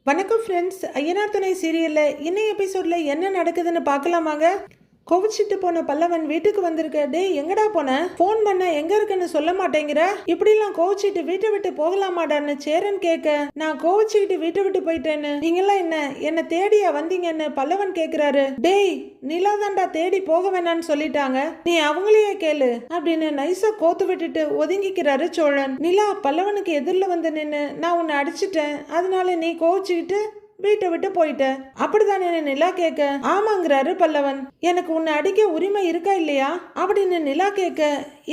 வணக்கம் ஃப்ரெண்ட்ஸ். ஐயனார் துணை சீரியலில் இன்னைய எபிசோடில் என்ன நடக்குதுன்னு பார்க்கலாமாங்க? கோவிச்சிட்டு போன பல்லவன் வீட்டுக்கு வந்திருக்க. டே எங்கடா போன? ஃபோன் பண்ண எங்க இருக்குன்னு சொல்ல மாட்டேங்கிற. இப்படிலாம் கோவிச்சிட்டு வீட்டை விட்டு போகலாமாடான்னு சேரன் கேட்க, நான் கோவிச்சுக்கிட்டு வீட்டை விட்டு போயிட்டேன்னு நீங்களாம் என்ன தேடியா வந்தீங்கன்னு பல்லவன் கேட்கிறாரு. டேய் நிலா தாண்டா தேடி போக வேணான்னு சொல்லிட்டாங்க, நீ அவங்களையே கேளு அப்படின்னு நைஸா கோத்து விட்டுட்டு ஒதுங்கிக்கிறாரு சோழன். நிலா பல்லவனுக்கு எதிரில் வந்து நின்று, நான் உன்னை அடிச்சிட்டேன், அதனால நீ கோவிச்சுக்கிட்டு வீட்டை விட்டு போயிட்ட அப்படிதானே நிலா கேட்க. ஆமாங்கிறாரு பல்லவன். எனக்கு உன்னை அடிக்க உரிமை இருக்கா இல்லையா அப்படின்னு நிலா கேட்க,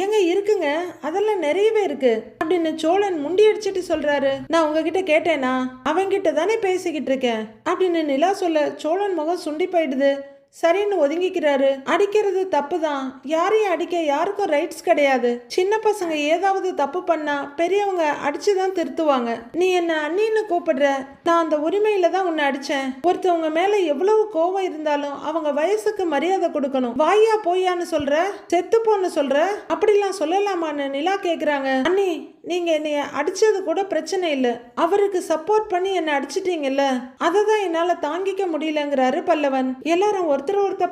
எங்க இருக்குங்க, அதெல்லாம் நிறையவே இருக்கு அப்படின்னு சோழன் முண்டி அடிச்சுட்டு சொல்றாரு. நான் உங்ககிட்ட கேட்டேனா? அவங்கிட்ட தானே பேசிக்கிட்டு இருக்கேன் அப்படின்னு நிலா சொல்ல சோழன் முகம் சுண்டி போயிடுது. சரின்னு ஒதுங்கிக்கிறாரு. அடிக்கிறது தப்பு தான், யாரையும் அடிக்க யாருக்கும் ரைட்ஸ் கிடையாது. சின்ன பசங்க ஏதாவது தப்பு பண்ணா பெரியவங்க அடிச்சுதான் திருத்துவாங்க. நீ என்ன அண்ணின்னு கூப்பிடுற, நான் அந்த உரிமையில தான் உன்னை அடிச்சேன். ஒருத்தவங்க மேல எவ்வளவு கோவம் இருந்தாலும் அவங்க வயசுக்கு மரியாதை கொடுக்கணும். வாயா போயான்னு சொல்ற, செத்து போன்னு சொல்ற, அப்படிலாம் சொல்லலாமான்னு நிலா கேக்குறாங்க. அண்ணி நீங்க என்னைய அடிச்சது கூட பிரச்சனை இல்லை, அவருக்கு சப்போர்ட் பண்ணி என்ன அடிச்சிட்டீங்கல்ல, அதை தான் என்னால தாங்கிக்க முடியலங்கிறாரு பல்லவன். எல்லாரும் ஒருத்தர்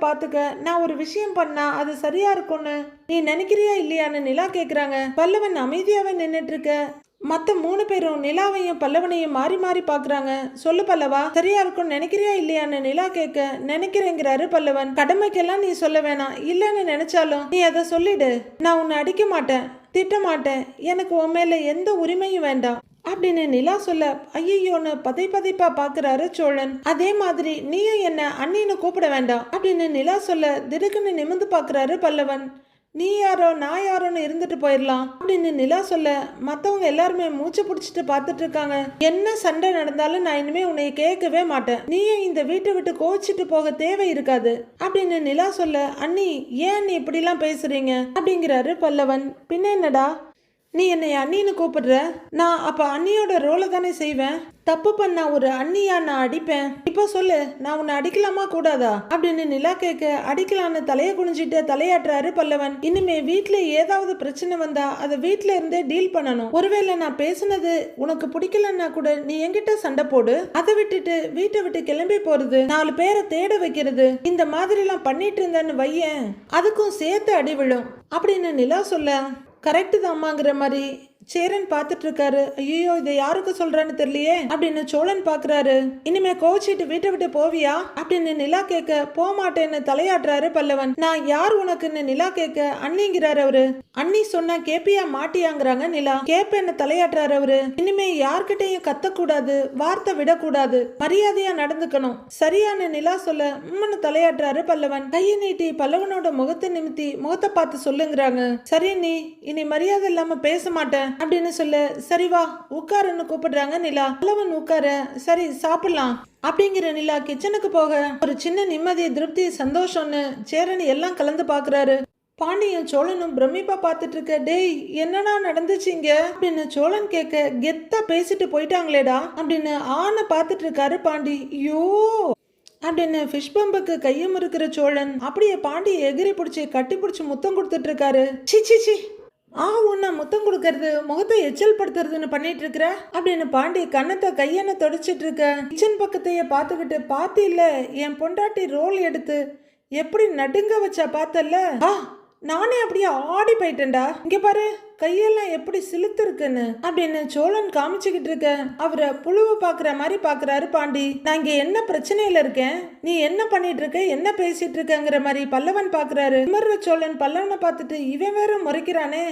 பாத்துக்க, நான் ஒரு விஷயம் பண்ணா அது சரியா இருக்கும்னு நீ நினைக்கிறியா இல்லையான்னு நிலா கேக்குறாங்க. பல்லவன் அமைதியாவே நின்னுட்டு இருக்க. மற்ற 3 பேரும் நிலாவையும் பல்லவனையும் மாறி மாறி பாக்குறாங்க. சொல்லு பல்லவா, சரியா இருக்கும்னு நினைக்கிறியா இல்லையான்னு நிலா கேட்க, நினைக்கிறேங்கிறாரு பல்லவன். கடமைக்கெல்லாம் நீ சொல்ல வேணாம், இல்லைன்னு நினைச்சாலும் நீ அதை சொல்லிடு. நான் உன்னை அடிக்க மாட்டேன், திட்ட மாட்டேன், எனக்கு உன் மேல எந்த உரிமையும் வேண்டாம் அப்படின்னு நிலா சொல்ல, ஐயோன்னு பதைப்பா பாக்குறாரு சோழன். அதே மாதிரி நீயும் என்ன அண்ணின்னு கூப்பிட வேண்டாம் அப்படின்னு நிலா சொல்ல, திடுக்குன்னு நிமிந்து பாக்குறாரு பல்லவன். நீ யாரோ நான் யாரோன்னு இருந்துட்டு போயிடலாம் அப்படின்னு நிலா சொல்ல, மற்றவங்க எல்லாருமே மூச்சு பிடிச்சிட்டு பார்த்துட்டு இருக்காங்க. என்ன சண்டை நடந்தாலும் நான் இனிமே உன்னை கேட்கவே மாட்டேன், நீயும் இந்த வீட்டை விட்டு கோச்சிட்டு போக தேவை இருக்காது அப்படின்னு நிலா சொல்ல, அண்ணி ஏன் நீ இப்படிலாம் பேசுறீங்க அப்படிங்கிறாரு பல்லவன். பின்ன என்னடா, நீ என்னை அண்ணின்னு கூப்பிடுற, நான் அப்ப அண்ணியோட ரோலை தானே செய்வேன். தப்பு பண்ண ஒரு அண்ணியா நான் அடிப்பேன். இப்போ சொல்லு, நான் உன்னை அடிக்கலாமா கூடாதா அப்படின்னு நிலா கேட்க, அடிக்கலான்னு தலையை குனிஞ்சிட்டு தலையாட்டுறாரு பல்லவன். இனிமே வீட்டுல ஏதாவது பிரச்சனை வந்தா அதை வீட்டுல இருந்தே டீல் பண்ணணும். ஒருவேளை நான் பேசுனது உனக்கு பிடிக்கலன்னா கூட நீ என்கிட்ட சண்டை போடு, அதை விட்டுட்டு வீட்டை விட்டு கிளம்பி போறது, 4 பேரை தேட வைக்கிறது, இந்த மாதிரி எல்லாம் பண்ணிட்டு இருந்தேன்னு வையேன், அதுக்கும் சேர்த்து அடி விழும் அப்படின்னு நிலா சொல்ல, கரெக்டு தான்மாங்கிற மாதிரி சேரன் பார்த்துட்டு இருக்காரு. ஐயோ இதை யாருக்கு சொல்றான்னு தெரியலையே அப்படின்னு சோழன் பாக்குறாரு. இனிமே கோச்சிட்டு வீட்டை விட்டு போவியா அப்படின்னு நிலா கேட்க, போக மாட்டேன்னு தலையாட்டுறாரு பல்லவன். நான் யார் உனக்குன்னு நிலா கேட்க, அண்ணிங்கிறாரு அவரு. அண்ணி சொன்னா கேப்பியா மாட்டியாங்கிறாங்க நிலா. கேப்பேன்னு தலையாட்டுறாரு அவரு. இனிமே யார்கிட்டையும் கத்தக்கூடாது, வார்த்தை விடக்கூடாது, மரியாதையா நடந்துக்கணும் சரியான நிலா சொல்ல, உம்னு தலையாட்டுறாரு பல்லவன். கையை நீட்டி பல்லவனோட முகத்தை நிமித்தி முகத்தை பார்த்து சொல்லுங்கிறாங்க. சரி நீ இனி மரியாதை இல்லாம பேச மாட்டேன் அப்படின்னு சொல்ல, சரி வா உட்காருன்னு கூப்பிடுறாங்க நிலா. பல்லவன் உட்கார, சரி சாப்பிடலாம் அப்படிங்கிற நிலா கிச்சனுக்கு போக, ஒரு சின்ன நிம்மதி திருப்தி சந்தோஷம்னு சேரன் எல்லாம் கலந்து பாக்குறாரு. பாண்டியும் சோழனும் பிரமிப்பா பார்த்துட்டு இருக்க. டேய் என்னடா நடந்துச்சுங்க அப்படின்னு சோழன் கேட்க, கெத்தா பேசிட்டு போயிட்டாங்களேடா அப்படின்னு ஆன பார்த்துட்டு இருக்காரு பாண்டி. ஐயோ அப்படின்னு ஃபிஷ் பம்புக்கு கையை முறுக்கிற சோழன் அப்படியே பாண்டியை எகிரி பிடிச்சி கட்டி பிடிச்சி முத்தம் கொடுத்துட்டு இருக்காரு. சி உன்ன முத்தம் கொடுக்கறது முகத்தை எச்சல் படுத்துறதுன்னு பண்ணிட்டு இருக்கிற அப்படின்னு பாண்டி கண்ணத்தை கையென்ன தொடச்சிட்டு இருக்க. கிச்சன் பக்கத்தையே பார்த்துக்கிட்டு, பார்த்து இல்ல என் பொண்டாட்டி ரோல் எடுத்து எப்படி நடுங்க வச்சா பார்த்தல்ல, நானே அப்படியே ஆடி போயிட்டேன்டா, இங்க பாரு கையெல்லாம் எப்படி சிலுத்து இருக்குன்னு அப்படின்னு சோழன் காமிச்சுக்கிட்டு இருக்க. அவரை புழுவை பாக்குற மாதிரி பாக்குறாரு பாண்டி. நான் இங்க என்ன பிரச்சனையில இருக்கேன், நீ என்ன பண்ணிட்டு இருக்க, என்ன பேசிட்டு இருக்கங்கிற மாதிரி பல்லவன் பாக்குறாரு. சோழன் பல்லவனை பார்த்துட்டு, இவன் வேற முறைக்கிறானே.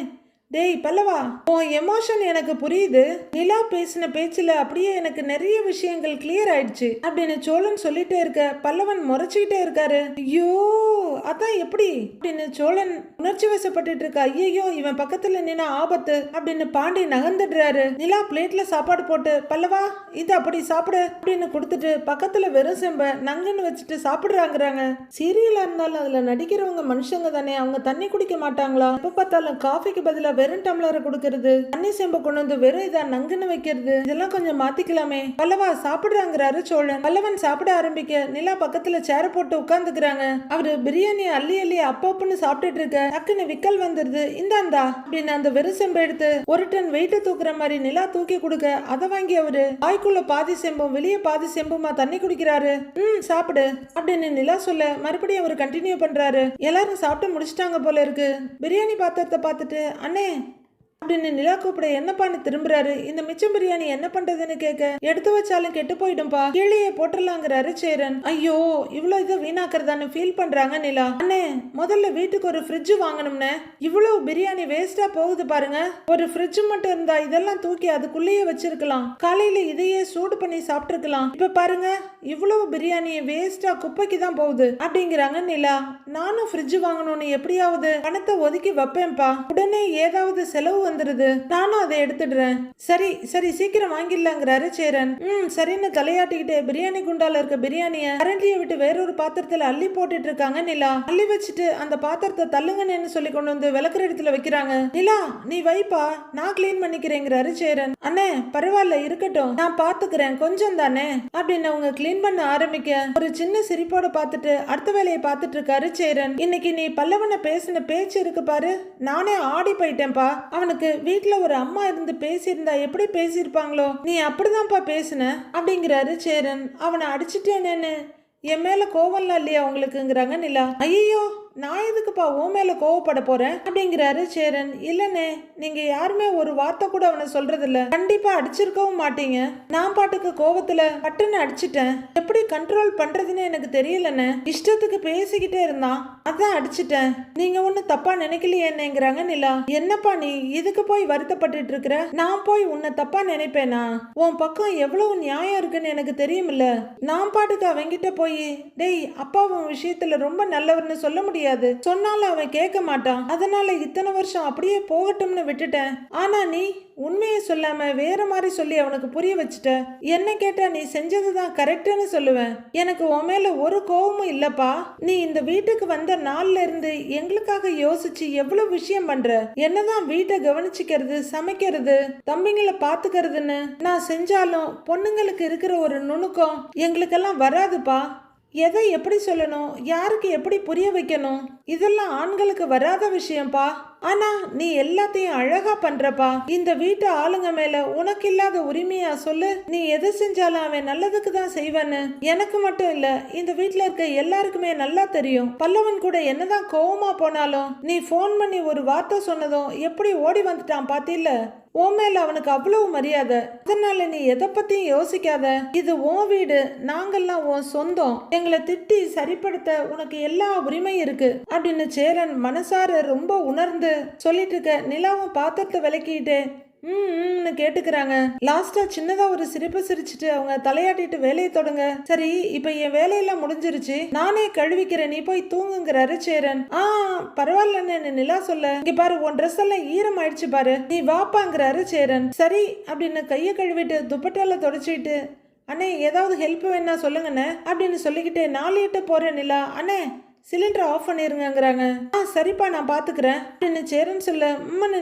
டேய் பல்லவா, உன் எமோஷன் எனக்கு புரியுது, நிலா பேசின பேச்சுல அப்படியே எனக்கு நிறைய விஷயங்கள் கிளியர் ஆயிடுச்சு அப்படின்னு சோழன் சொல்லிட்டே இருக்க. பல்லவன் முறைச்சுக்கிட்டே இருக்காரு. ஐயோ அதான் எப்படி அப்படின்னு சோழன் உணர்ச்சி வசப்பட்டு இருக்க. ஐயோ இவன் பக்கத்துல நின்னா ஆபத்து அப்படின்னு பாண்டி நகர்ந்துடுறாரு. நிலா பிளேட்ல சாப்பாடு போட்டு, பல்லவா இது அப்படி சாப்பிடு அப்படின்னு கொடுத்துட்டு பக்கத்துல வெறும் செம்ப நங்குன்னு வச்சுட்டு சாப்பிடுறாங்கிறாங்க. சீரியலா இருந்தாலும் அதுல நடிக்கிறவங்க மனுஷங்க தானே, அவங்க தண்ணி குடிக்க மாட்டாங்களா? எப்ப பார்த்தாலும் காஃபிக்கு பதிலா வெறும் டம்ளரை கொடுக்கறது, தண்ணி செம்ப கொண்டு வந்து வெறும் இதா நங்குன்னு வைக்கிறது, இதெல்லாம் கொஞ்சம் மாத்திக்கலாமே. பல்லவா சாப்பிடுறாங்கிறாரு சோழன். பல்லவன் சாப்பிட ஆரம்பிக்க நிலா பக்கத்துல சேர போட்டு உட்கார்ந்துக்கிறாங்க. அவரு பிரியாணி அள்ளி அள்ளி அப்பன்னு சாப்பிட்டுட்டு இருக்க டக்குன்னு விக்கல் வந்துருது. இந்தாந்தா அப்படின்னு அந்த வெறும் செம்ப எடுத்து ஒரு டன் வெயிட்ட தூக்குற மாதிரி நிலா தூக்கி கொடுக்க அதை வாங்கி அவரு வாய்க்குள்ள பாதி செம்பும் வெளியே பாதி செம்புமா தண்ணி குடிக்கிறாரு. சாப்பிடு அப்படின்னு நிலா சொல்ல மறுபடியும் அவர் கண்டினியூ பண்றாரு. எல்லாரும் சாப்பிட்டு முடிச்சிட்டாங்க போல இருக்கு. பிரியாணி பாத்திரத்தை பார்த்துட்டு அண்ணே அப்படின்னு நிலா கூப்பிட என்னப்பான்னு திரும்புறாரு. இந்த மிச்சம் பிரியாணி என்ன பண்றதுன்னு கேட்க எடுத்து வச்சாலும் கெட்டு போயிடும்பா, கீழே போட்டுடலாங்கிறாரு சேரன். ஐயோ இவ்வளவு இதை வீணாக்குறதான்னு ஃபீல் பண்றாங்க நிலா. அண்ணே முதல்ல வீட்டுக்கு ஒரு ஃப்ரிட்ஜ் வாங்கணும்னே, இவ்வளவு பிரியாணி வேஸ்டா போகுது பாருங்க. ஒரு ஃப்ரிட்ஜ் மட்டும் இருந்தா இதெல்லாம் தூக்கி அதுக்குள்ளேயே வச்சிருக்கலாம், காலையில இதையே சூடு பண்ணி சாப்பிட்டுருக்கலாம். இப்ப பாருங்க இவ்வளவு பிரியாணி வேஸ்டா குப்பைக்கு தான் போகுது அப்படிங்கிறாங்க நிலா. நானும் ஃப்ரிட்ஜ் வாங்கணும்னு எப்படியாவது பணத்தை ஒதுக்கி வைப்பேன்பா, உடனே ஏதாவது செலவு வந்துருது, நானும் அதை எடுத்துடுறேன். சரி சரி சீக்கிரம் வாங்கிடலாங்கிறாரு சேரன். சரின்னு தலையாட்டிக்கிட்டு பிரியாணி குண்டால இருக்க பிரியாணிய கரண்டியை விட்டு வேறொரு பாத்திரத்துல அள்ளி போட்டுட்டு இருக்காங்க நிலா. அள்ளி வச்சுட்டு அந்த பாத்திரத்தை தள்ளுங்கன்னு சொல்லி கொண்டு வந்து விளக்குற இடத்துல வைக்கிறாங்க. நிலா நீ வைப்பா, நான் கிளீன் பண்ணிக்கிறேங்கிறாரு சேரன். அண்ணே பரவாயில்ல இருக்கட்டும், நான் பாத்துக்கிறேன் கொஞ்சம் தானே அப்படின்னு அவங்க கிளீன் பண்ண ஆரம்பிக்க ஒரு சின்ன சிரிப்போட பார்த்துட்டு அடுத்த வேலையை பார்த்துட்டு இருக்காரு சேரன். இன்னைக்கு நீ பல்லவனை பேசின பேச்சு இருக்கு பாரு, நானே ஆடி போயிட்டேன்பா. அவனுக்கு வீட்டுல ஒரு அம்மா இருந்து பேசியிருந்தா எப்படி பேசியிருப்பாங்களோ, நீ அப்படிதான்ப்பா பேசுன அப்படிங்கிறாரு சேரன். அவனை அடிச்சுட்டேனேன்னு என் மேல கோவம்லாம் இல்லையா உங்களுக்குங்கிறாங்க நிலா. ஐயோ நான் எதுக்குப்பா உன் மேல கோவப்பட போறேன் அப்படிங்கிறாரு சேரன். இல்லனே நீங்க யாருமே ஒரு வார்த்தை கூட அவனை சொல்றது இல்ல, கண்டிப்பா அடிச்சிருக்கவும் மாட்டீங்க. நான் பாட்டுக்கு கோவத்துல பட்டுன்னு அடிச்சிட்டேன், எப்படி கண்ட்ரோல் பண்றதுன்னு எனக்கு தெரியலன்னு இஷ்டத்துக்கு பேசிக்கிட்டே இருந்தான், அதான் அடிச்சிட்டேன். நீங்க ஒண்ணு தப்பா நினைக்கலையேங்கிறாங்க நிலா. என்னப்பா நீ இதுக்கு போய் வருத்தப்பட்டு இருக்கிற, நான் போய் உன்னை தப்பா நினைப்பேனா? உன் பக்கம் எவ்வளவு நியாயம் இருக்குன்னு எனக்கு தெரியுமில்ல. நான் பாட்டுக்கு அவங்கிட்ட போய் டேய் அப்பா உன் விஷயத்துல ரொம்ப நல்லவர்னு சொல்ல முடியாது, சொன்னாலும் அவன் கேட்க மாட்டான், அதனால இத்தனை வருஷம் அப்படியே போகட்டும்னு விட்டுட்டேன். ஆனா நீ உண்மையை சொல்லாம வேற மாதிரி சொல்லி அவனுக்கு புரிய வச்சுட்ட. என்ன கேட்டா நீ செஞ்சதுதான் கரெக்ட்னு சொல்லுவேன். எனக்கு உன் மேல ஒரு கோவமும் இல்லப்பா. நீ இந்த வீட்டுக்கு வந்த நாள்ல இருந்து எங்களுக்காக யோசிச்சு எவ்வளவு விஷயம் பண்ற. என்னதான் வீட்டை கவனிச்சுக்கிறது, சமைக்கிறது, தம்பிங்களை பாத்துக்கிறதுன்னு நான் செஞ்சாலும் பொண்ணுங்களுக்கு இருக்கிற ஒரு நுணுக்கம் எங்களுக்கெல்லாம் வராதுப்பா. எதை எப்படி சொல்லணும், யாருக்கு எப்படி புரிய வைக்கணும், இதெல்லாம் ஆண்களுக்கு வராத விஷயம்பா. ஆனா நீ எல்லாத்தையும் அழகா பண்றப்பா. இந்த வீட்டு ஆளுங்க மேல உனக்கு இல்லாத உரிமையா சொல்லு? நீ எதை செஞ்சாலும் அவன் நல்லதுக்கு தான் செய்வான்னு எனக்கு மட்டும் இல்ல, இந்த வீட்டுல இருக்க எல்லாருக்குமே நல்லா தெரியும். பல்லவன் கூட என்னதான் கோவமா போனாலும் நீ போன் பண்ணி ஒரு வார்த்தை சொன்னதும் எப்படி ஓடி வந்துட்டான் பாத்தில. உன் மேல அவனுக்கு அவ்வளவு மரியாதை, அதனால நீ எதை பத்தியும் யோசிக்காத. இது உன் வீடு, நாங்கெல்லாம் உன் சொந்தம், எங்களை திட்டி சரிப்படுத்த உனக்கு எல்லா உரிமையும் இருக்கு அப்படின்னு சேரன் மனசார ரொம்ப உணர்ந்து சொல்லிட்டு இருக்க நிலாவும் பாத்திரத்தை விளக்கிட்டு கேட்டுக்கிறாங்க. லாஸ்டா சின்னதா ஒரு சிரிப்பு சிரிச்சுட்டு அவங்க தலையாட்டிட்டு வேலையை தொடங்க. சரி இப்ப என் வேலையெல்லாம் முடிஞ்சிருச்சு, நானே கழுவிக்கிறேன், நீ போய் தூங்குங்கிறாரு சேரன். பரவாயில்லன்னு நிலா சொல்ல, இங்க பாரு உன் ட்ரெஸ் எல்லாம் ஈரம் ஆயிடுச்சு பாரு, நீ வாப்பாங்கிறாரு சேரன். சரி அப்படின்னு கையை கழுவிட்டு துப்பட்டால தொடச்சிட்டு அண்ணே ஏதாவது ஹெல்ப் வேணா சொல்லுங்கண்ணே அப்படின்னு சொல்லிக்கிட்டே 4 எட்ட போற நிலா. அண்ணே சிலிண்டர் ஆஃப் பண்ணிருங்கிறாங்க. சரிப்பா நான் பாத்துக்கிறேன் அப்படின்னு சேரன் சொல்ல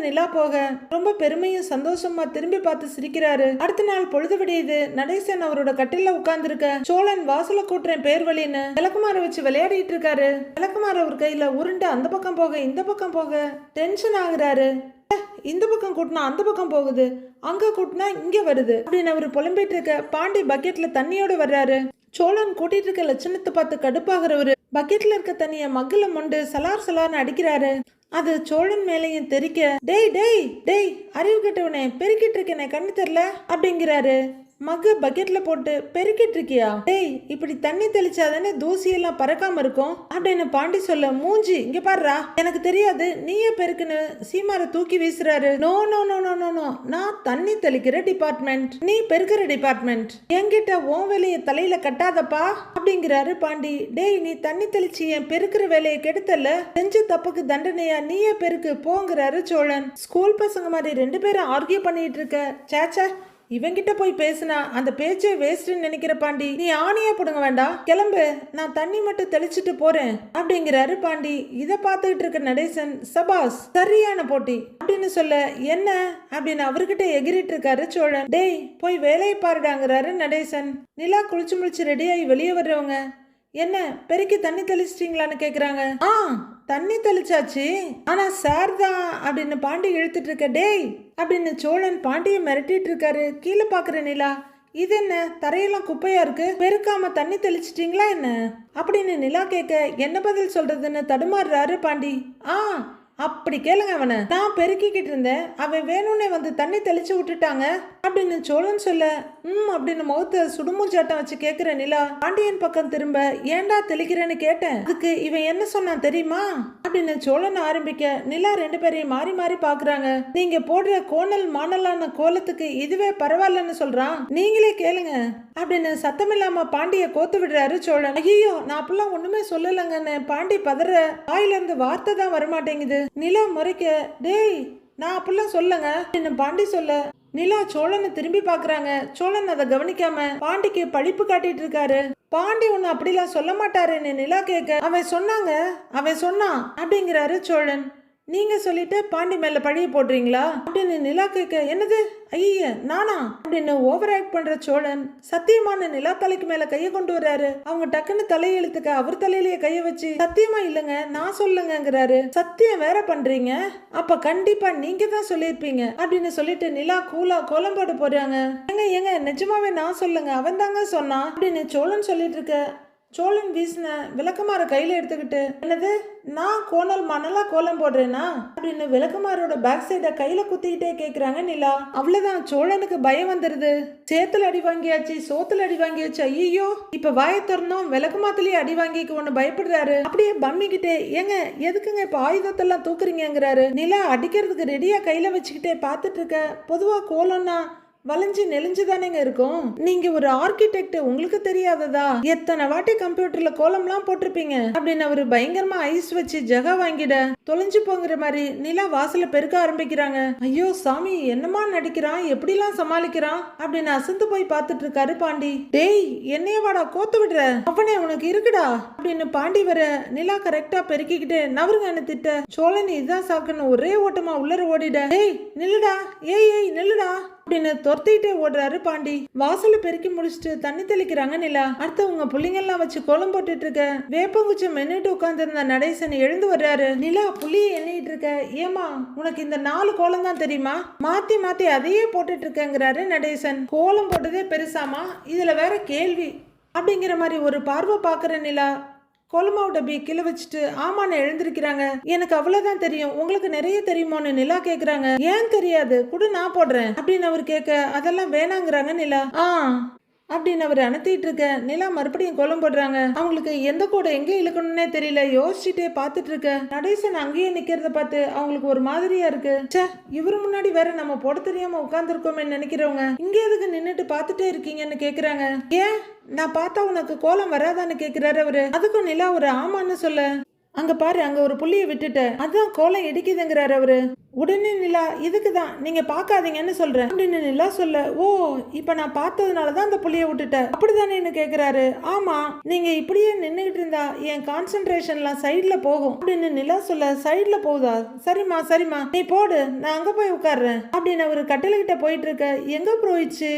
நிலா போக ரொம்ப பெருமையும் சந்தோஷமா திரும்பி பார்த்து சிரிக்கிறாரு. அடுத்த நாள் பொழுது விடியுது. நடேசன் அவரோட கட்டில உட்கார்ந்துருக்க சோழன் வாசல கூட்டுறேன் பேர் வழின்னு விளக்குமார வச்சு விளையாடிட்டு இருக்காரு. விளக்குமார ஒரு கையில உருண்டு அந்த பக்கம் போக இந்த பக்கம் போக டென்ஷன் ஆகுறாரு. இந்த பக்கம் கூட்டினா அந்த பக்கம் போகுது, அங்க கூட்டினா இங்க வருது அப்படின்னு அவரு புலம்பிட்டு இருக்க பாண்டி பக்கெட்ல தண்ணியோட வர்றாரு. சோழன் கூட்டிட்டு இருக்க லட்சணத்தை பார்த்து கடுப்பாகிறவரு பக்கெட்ல இருக்க தண்ணிய மக்குல மொண்டு சலார் சலார்னு அடிக்கிறாரு. அது சோழன் மேலையும் தெரிக்க டேய் டேய் டேய் அறிவு கெட்டவனே பெருக்கிட்டு இருக்கேனே கண்ணு தெரியல அப்படிங்கிறாரு. மக்கு பக்கெட்ல போட்டு பெருக்கிட்டு இருக்கியா? டேய் இப்படி தண்ணி தெளிச்சாதானே தூசியெல்லாம் பறக்காம இருக்கும் அப்படின்னு பாண்டி சொல்ல, மூஞ்சி இங்க பாருடா, எனக்கு தெரியாது நீயே பெருக்குன்னு சீமார தூக்கி வீசுறாரு. No no no no no no, நான் தண்ணி தெளிக்கிற டிபார்ட்மெண்ட், நீ பெருக்கிற டிபார்ட்மெண்ட், என்கிட்ட உன் வேலையை தலையில கட்டாதப்பா அப்படிங்கிறாரு பாண்டி. டேய் நீ தண்ணி தெளிச்சு என் பெருக்கிற வேலையை கெடுத்தல, செஞ்ச தப்புக்கு தண்டனையா நீயே பெருக்கு போங்கிறாரு சோழன். ஸ்கூல் பசங்க மாதிரி 2 பேரும் ஆர்கியூ பண்ணிட்டு இருக்க. சேச்சா இவங்கிட்ட போய் பேசுனா அந்த பேச்சே வேஸ்ட்னு நினைக்கிற பாண்டி. நீ ஆணியா புடுங்க வேண்டாம், கிளம்பு, நான் தண்ணி மட்டும் தெளிச்சிட்டு போறேன் அப்படிங்கிறாரு பாண்டி. இத பாத்துக்கிட்டு இருக்க நடேசன், சபாஸ், சரியான போட்டி அப்படின்னு சொல்ல, என்ன அப்படின்னு அவர்கிட்ட எகிரிட்டு இருக்காரு சோழன். டேய் போய் வேலையை பாருடாங்கிறாரு நடேசன். நிலா குளிச்சு முடிச்சு ரெடியாகி வெளியே வர்றவங்க, என்ன பெருக்கி தண்ணி தெளிச்சிட்டீங்களான்னு கேக்குறாங்க. தண்ணி தெளிச்சாச்சு, ஆனா சார் தான் அப்படின்னு பாண்டி இழுத்துட்டு இருக்க. டேய் அப்படின்னு சோழன் பாண்டிய மிரட்டிட்டு இருக்காரு. கீழே பாக்குற நிலா, இது என்ன தரையெல்லாம் குப்பையா இருக்கு, பெருக்காம தண்ணி தெளிச்சிட்டீங்களா என்ன அப்படின்னு நிலா கேட்க என்ன பதில் சொல்றதுன்னு தடுமாறுறாரு பாண்டி. அப்படி கேளுங்க அவனை, நான் பெருக்கிக்கிட்டு இருந்தேன், அவன் வேணும்னே வந்து தண்ணி தெளிச்சு விட்டுட்டாங்க அப்படின்னு சோழன் சொல்ல, அப்படின்னு முகத்தை சுடுமூச்சாட்டம் வச்சு கேக்குற நிலா பாண்டியன் பக்கம் திரும்ப, ஏன்டா தெளிக்கிறேன்னு கேட்டேன், அதுக்கு இவன் என்ன சொன்னான் தெரியுமா அப்படின்னு சோழன் ஆரம்பிக்க, நிலா ரெண்டு பேரையும் மாறி மாறி பாக்குறாங்க. நீங்க போடுற கோணல் மாணலான கோலத்துக்கு இதுவே பரவாயில்லன்னு சொல்றான், நீங்களே கேளுங்க அப்படின்னு சத்தமில்லாம பாண்டிய கோத்து விடுறாரு சோழன். ஐயோ நான் அப்பெல்லாம் ஒண்ணுமே சொல்லலங்கன்னு பாண்டி பதற, வாயில இருந்து வார்த்தை தான் வரமாட்டேங்குது. நிலா முறைக்க, டேய் நான் அப்பெல்லாம் சொல்லுங்க அப்படின்னு பாண்டி சொல்ல, நிலா சோழனை திரும்பி பாக்குறாங்க. சோழன் அதை கவனிக்காம பாண்டிக்கு பழிப்பு காட்டிட்டு இருக்காரு. பாண்டி ஒண்ணு அப்படிலாம் சொல்ல மாட்டாருன்னு நிலா கேட்க, அவன் சொன்னான் அப்படிங்கிறாரு சோழன். நீங்க சொல்லிட்டு பாண்டி மேல பழிய போடுறீங்களா அப்படின்னு நிலா கேட்க, என்னது ஐய நானா அப்படின்னு ஓவர் ஆக்ட் பண்ற சோழன் சத்தியமான நிலா தலைக்கு மேல கைய கொண்டு வர்றாரு. அவங்க டக்குன்னு தலையெழுத்துக்க அவர் தலையிலேயே கைய வச்சு, சத்தியமா இல்லங்க நான் சொல்லுங்கிறாரு. சத்தியம் வேற பண்றீங்க, அப்ப கண்டிப்பா நீங்க தான் சொல்லிருப்பீங்க அப்படின்னு சொல்லிட்டு நிலா கூலா கோலம் போட போறாங்க. ஏங்க நிஜமாவே நான் சொல்லுங்க, அவன் தாங்க சொன்னான் அப்படின்னு சோழன் சொல்லிட்டு இருக்க. சோழன் வீசின விளக்கமாற கையில எடுத்துக்கிட்டு, என்னது நான் கோணல் மணலா கோலம் போடுறேனா அப்படின்னு விளக்கமாரோட பேக் சைட கையில குத்திக்கிட்டே கேக்குறாங்க நிலா. அவ்வளவுதான், சோழனுக்கு பயம் வந்துருது. சேத்துல அடி வாங்கியாச்சு, சோத்துல அடி வாங்கியாச்சு, ஐயோ இப்ப வாயை திறந்தோம் விளக்கமாத்திலேயே அடி வாங்கிக்கு ஒண்ணு பயப்படுறாரு. அப்படியே பம்மிக்கிட்டே, ஏங்க எதுக்குங்க இப்ப ஆயுதத்தெல்லாம் தூக்குறீங்கிறாரு. நிலா அடிக்கிறதுக்கு ரெடியா கையில வச்சுக்கிட்டே பாத்துட்டு இருக்க. பொதுவா கோலம்னா வளைஞ்சு நெளிஞ்சுதானேங்க இருக்கும், நீங்க ஒரு ஆர்கிடெக்ட், உங்களுக்கு தெரியாததா, எத்தனை வாட்டி கம்ப்யூட்டர்ல கோலம்லாம் போட்டிருப்பீங்க அப்படின்னு அவரு பயங்கரமா ஐஸ் வச்சு ஜகா வாங்கிட தொலைஞ்சு போங்கிற மாதிரி நிலா வாசல பெருக்க ஆரம்பிக்கிறாங்க. ஐயோ சாமி என்னமா நடிக்கிறான், எப்படிலாம் சமாளிக்கிறான் அப்படின்னு அசந்து போய் பார்த்துட்டு இருக்காரு பாண்டி. டேய் என்னைய வாடா கோத்து விடுற, அவனே உனக்கு இருக்குடா அப்படின்னு பாண்டி வர, நிலா கரெக்டா பெருக்கிக்கிட்டு நவருங்க திட்ட. சோழன் இதான் சாக்குன்னு ஒரே ஓட்டமா உள்ளர ஓடிட. டேய் நில்லுடா, ஏய் நில்லுடா அப்படின்னு துரத்திட்டே ஓடுறாரு பாண்டி. வாசல பெருக்கி முடிச்சுட்டு தண்ணி தெளிக்கிறாங்க நிலா. அடுத்து உங்க புள்ளிங்க எல்லாம் வச்சு கோலம் போட்டுட்டு இருக்க வேப்பங்குச்சம் மென்னுட்டு உட்கார்ந்து இருந்த நடேசன் எழுந்து வர்றாரு. நிலா புள்ளிய எண்ணிட்டு இருக்க, ஏமா உனக்கு இந்த 4 கோலம் தான் தெரியுமா, மாத்தி மாத்தி அதையே போட்டுட்டு இருக்கங்கிறாரு நடேசன். கோலம் போட்டதே பெருசாமா, இதுல வேற கேள்வி அப்படிங்கிற மாதிரி ஒரு பார்வை பாக்குற நிலா கோலமாவோட பி கீழே வச்சுட்டு ஆமான்னு எழுந்திருக்கிறாங்க. எனக்கு அவ்வளவுதான் தெரியும், உங்களுக்கு நிறைய தெரியுமோன்னு நிலா கேக்குறாங்க. ஏன் தெரியாது, கூட நான் போடுறேன் அப்படின்னு அவர் கேட்க, அதெல்லாம் வேணாங்கிறாங்க நிலா. அப்படின்னு அவர் அனுத்திட்டு இருக்க நிலா மறுபடியும் கோலம் போடுறாங்க. அவங்களுக்கு எந்த கூட எங்க இழுக்கணும்னே தெரியல, யோசிச்சுட்டே பாத்துட்டு இருக்க நடேசன் அங்கேயே நிக்கிறத பார்த்து அவங்களுக்கு ஒரு மாதிரியா இருக்கு. சே இவரு முன்னாடி வேற நம்ம போட தெரியாம உட்கார்ந்துருக்கோமே நினைக்கிறவங்க இங்க எதுக்கு நின்னுட்டு பாத்துட்டே இருக்கீங்கன்னு கேக்குறாங்க. ஏன் நான் பார்த்தா உனக்கு கோலம் வராதான்னு கேக்குறாரு அவரு. அதுக்கும் நிலா ஒரு ஆமான்னு சொல்ல, அங்க பாரு அங்க ஒரு புள்ளிய விட்டுட்ட, அதான் கோலம் இடிக்குதுங்கிறாரு அவரு. உடனே நிலா, இதுக்குதான் நீங்க பாக்காதீங்கன்னு சொல்றேன் அப்படின்னு நிலா சொல்ல, ஓ இப்ப நான் பார்த்ததுனாலதான் அந்த புள்ளிய விட்டுட்ட அப்படிதானேன்னு கேக்குறாரு. ஆமா நீங்க இப்படியே நின்னுகிட்டு இருந்தா என் கான்சென்ட்ரேஷன்லாம் சைட்ல போகும் அப்படின்னு நிலா சொல்ல, சைட்ல போகுதா, சரிம்மா நீ போடு நான் அங்க போய் உட்கார்றேன் அப்படின்னு அவரு கட்டில போயிட்டு இருக்க. எங்க போயிடுச்சு,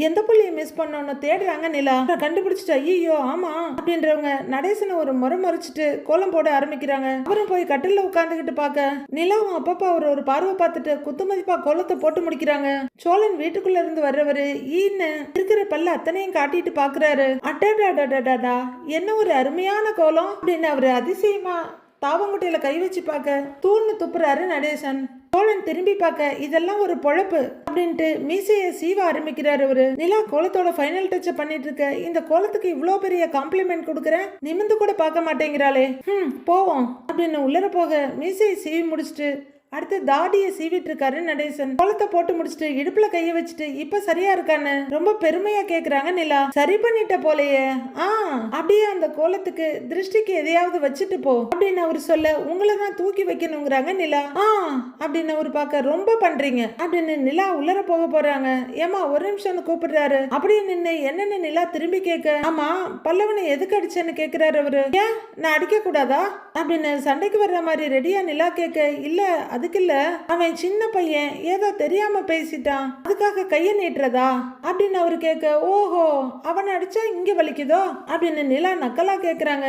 எந்த புள்ளியை மிஸ் பண்ணோன்னு தேடுறாங்க நிலா. கண்டுபிடிச்சிட்டு ஐயோ ஆமா அப்படின்றவங்க நடேசனை ஒரு முறை மறைச்சிட்டு கோலம் போட ஆரம்பிக்கிறாங்க. அவரும் போய் கட்டில உட்கார்ந்துகிட்டு பாக்க நிலாவும் அப்பப்பா அவர் ஒரு பார்வை பார்த்துட்டு குத்துமதிப்பா கோலத்தை போட்டு முடிக்கிறாங்க. சோழன் வீட்டுக்குள்ள இருந்து வர்றவரு ஈன்னு இருக்கிற பல்ல அத்தனையும் காட்டிட்டு பாக்குறாரு. அடடா என்ன ஒரு அருமையான கோலம் அப்படின்னு அவரு அதிசயமா தாவங்குட்டையில கை வச்சு பார்க்க தூன்னு துப்புறாரு நடேசன். சோழன் திரும்பி பார்க்க இதெல்லாம் ஒரு பொழப்பு அப்படின்ட்டு மீசைய சீவ ஆரம்பிக்கிறாரு அவரு. நிலா கோலத்தோட ஃபைனல் டச்ச பண்ணிட்டு இருக்க, இந்த கோலத்துக்கு இவ்வளோ பெரிய காம்ப்ளிமெண்ட் கொடுக்குறேன், நிமிந்து கூட பார்க்க மாட்டேங்கிறாளே, போவோம் அப்படின்னு உள்ளர போக மீசையை சீவி முடிச்சுட்டு அடுத்து தாடியை சீவிட்டு இருக்காரு நடேசன். கோலத்தை போட்டு முடிச்சுட்டு இடுப்புல கைய வச்சுட்டு இப்ப சரியா இருக்கான்னு ரொம்ப பெருமையா கேக்குறாங்க நிலா. சரி பண்ணிட்ட போலயே. அப்படியே அந்த கோலத்துக்கு திருஷ்டிக்கு எதையாவது வச்சுட்டு போ அப்படின்னு அவர் சொல்ல, உங்களை தான் தூக்கி வைக்கணுங்கிறாங்க நிலா. அப்படின்னு அவர் பார்க்க ரொம்ப பண்றீங்க அப்படின்னு நிலா உள்ளர போக போறாங்க. ஏமா ஒரு நிமிஷம் கூப்பிடுறாரு. அப்படியே நின்று என்னன்னு நிலா திரும்பி கேட்க, ஆமா பல்லவனை எதுக்கு அடிச்சேன்னு கேக்குறாரு அவரு. ஏன் நான் அடிக்க கூடாதா அப்படின்னு சண்டைக்கு வர்ற மாதிரி ரெடியா நிலா கேட்க, இல்ல அதுக்கு இல்ல, அவன் சின்ன பையன் ஏதோ தெரியாம பேசிட்டான் அதுக்காக கைய நீட்டுறதா அப்படின்னு அவரு கேட்க, ஓஹோ அவனை அடிச்சா இங்க வலிக்குதோ அப்படின்னு நிலா நக்கலா கேக்குறாங்க.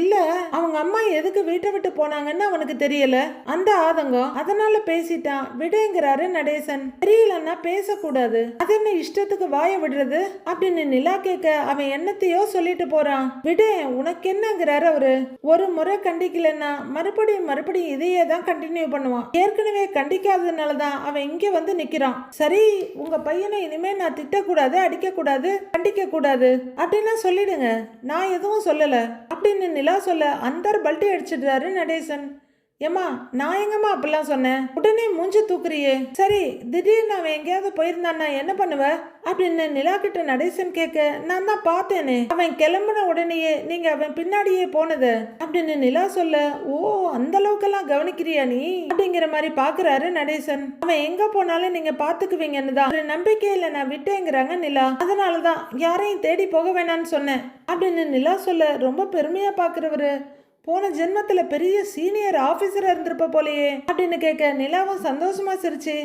இல்ல அவங்க அம்மா எதுக்கு வீட்டை விட்டு போனாங்கன்னு அவனுக்கு தெரியல, அந்த ஆதங்கம், அதனால பேசிட்டான் விடுங்கிறாரு நடேசன். தெரியலன்னா பேசக்கூடாது, அது என்ன இஷ்டத்துக்கு வாய விடுறது அப்படின்னு நிலா கேட்க, அவன் என்னத்தையோ சொல்லிட்டு போறான் விடு உனக்கு என்னங்கிறாரு அவரு. ஒரு முறை கண்டிக்கலன்னா மறுபடியும் இதையே தான் கண்டினியூ பண்ணுவான். ஏற்கனவே கண்டிக்காததுனாலதான் அவன் இங்க வந்து நிக்கிறான். சரி உங்க பையனை இனிமே நான் திட்டக்கூடாது, அடிக்க கூடாது, கண்டிக்க கூடாது அப்படின்னா சொல்லிடுங்க, நான் எதுவும் சொல்லல அப்படின்னு நிலா சொல்ல அந்த பல்ட்டி அடிச்சிடுறாரு நடேசன். ஏமா நான் எங்கம்மா அப்படிலாம் சொன்னேன், உடனே மூஞ்சி தூக்குறியே. சரி திடீர்னு அவன் எங்கேயாவது போயிருந்தான்னா என்ன பண்ணுவ அப்படின்னு நிலா கிட்ட நடேசன் கேட்க, நான் தான் பார்த்தேனே அவன் கிளம்புன உடனேயே நீங்க அவன் பின்னாடியே போனது அப்படின்னு நிலா சொல்ல, ஓ அந்த அளவுக்கெல்லாம் கவனிக்கிறியா நீ அப்படிங்கிற மாதிரி பாக்குறாரு நடேசன். அவன் எங்க போனாலும் நீங்க பாத்துக்குவீங்கன்னு தான் ஒரு நம்பிக்கையில நான் விட்டேங்கிறாங்க நிலா. அதனாலதான் யாரையும் தேடி போக வேணான்னு சொன்னேன் அப்படின்னு நிலா சொல்ல, ரொம்ப பெருமையா பாக்குறவரு. போன ஜென்மத்துல பெரிய சீனியர் ஆபீசரா இருந்திருப்ப போலயே அப்படின்னு கேட்க, நிலாவும் சந்தோஷமா சிரிச்சு,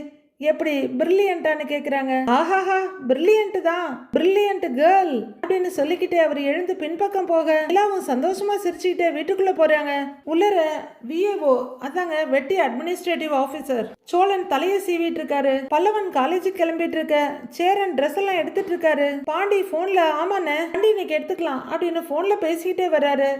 எப்படி பிரில்லியன்ட்டான்னு கேக்குறாங்க. ஆஹாஹா பிரில்லியன்ட் தான், பிரில்லியன்ட் கேர்ள் அப்படின்னு சொல்லிக்கிட்டே அவர் எழுந்து பின்பக்கம் போக நிலாவும் சந்தோஷமா சிரிச்சுக்கிட்டே வீட்டுக்குள்ள போறாங்க. உள்ளர விஏஓ அதாங்க வெட்டி அட்மினிஸ்ட்ரேட்டிவ் ஆபீசர் சோழன் தலைய சீவிட்டு இருக்காரு. பல்லவன் காலேஜுக்கு கிளம்பிட்டு இருக்க. சேரன் ட்ரெஸ் எல்லாம் எடுத்துட்டு இருக்காரு. பாண்டி போன்ல ஆமாண்ணே பாண்டி இன்னைக்கு எடுத்துக்கலாம் அப்படின்னு போன்ல பேசிக்கிட்டே வர்றாரு.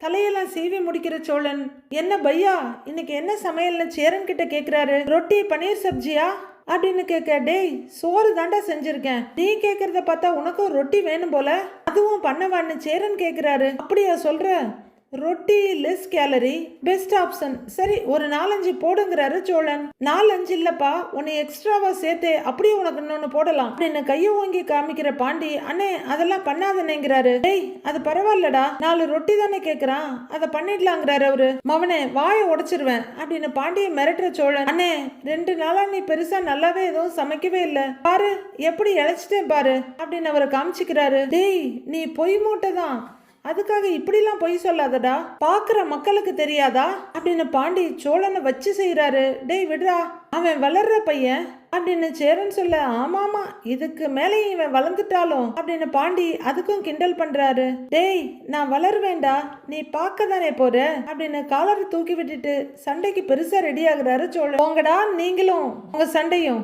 தலையெல்லாம் சீவி முடிக்கிற சோழன், என்ன பையா இன்னைக்கு என்ன சமையல்னு சேரன் கிட்ட கேக்குறாரு. ரொட்டி பன்னீர் சப்ஜியா அப்படின்னு கேட்க, டேய் சோறு தாண்டா செஞ்சிருக்கேன், நீ கேக்குறத பார்த்தா உனக்கும் ரொட்டி வேணும் போல, அதுவும் பண்ணவான்னு சேரன் கேக்குறாரு. அப்படியா சொல்ற, ரொட்டி லெஸ் கேலரி பெஸ்ட் ஆப்ஷன், சரி ஒரு 4-5 போடுங்கிறாரு சோழன். 4-5 இல்லப்பா உன்னை எக்ஸ்ட்ராவா சேர்த்து அப்படியே உனக்கு இன்னொன்னு போடலாம் அப்படின்னு கைய ஓங்கி காமிக்கிற பாண்டி, அண்ணே அதெல்லாம் பண்ணாதனேங்கிறாரு. டேய் அது பரவாயில்லடா 4 ரொட்டி தானே கேக்குறான், அதை பண்ணிடலாங்கிறாரு அவரு. மவனே வாயை உடைச்சிருவேன் அப்படின்னு பாண்டிய மிரட்டுற சோழன். அண்ணே 2 நாளா நீ பெருசா நல்லாவே எதுவும் சமைக்கவே இல்ல பாரு, எப்படி இழைச்சிட்டேன் பாரு அப்படின்னு அவரை காமிச்சுக்கிறாரு. டேய் நீ பொய் மூட்டை தான், அதுக்காக இப்படிலாம் பொய் சொல்லாதடா, பாக்குற மக்களுக்கு தெரியாதா அப்படின்னு பாண்டி சோழனை வச்சு செய்யறாரு. டேய் விடுறா அவன் வளர்ற பையன் அப்படின்னு சேரன் சொல்ல, ஆமாமா இதுக்கு மேலே இவன் வளர்ந்துட்டாலும் அப்படின்னு பாண்டி அதுக்கும் கிண்டல் பண்றாரு. டேய் நான் வளருவேண்டா, நீ பார்க்க தானே போற அப்படின்னு காலரை தூக்கி விட்டுட்டு சண்டைக்கு பெருசா ரெடி ஆகுறாரு சோழன். போங்கடா நீங்களும் உங்க சண்டையும்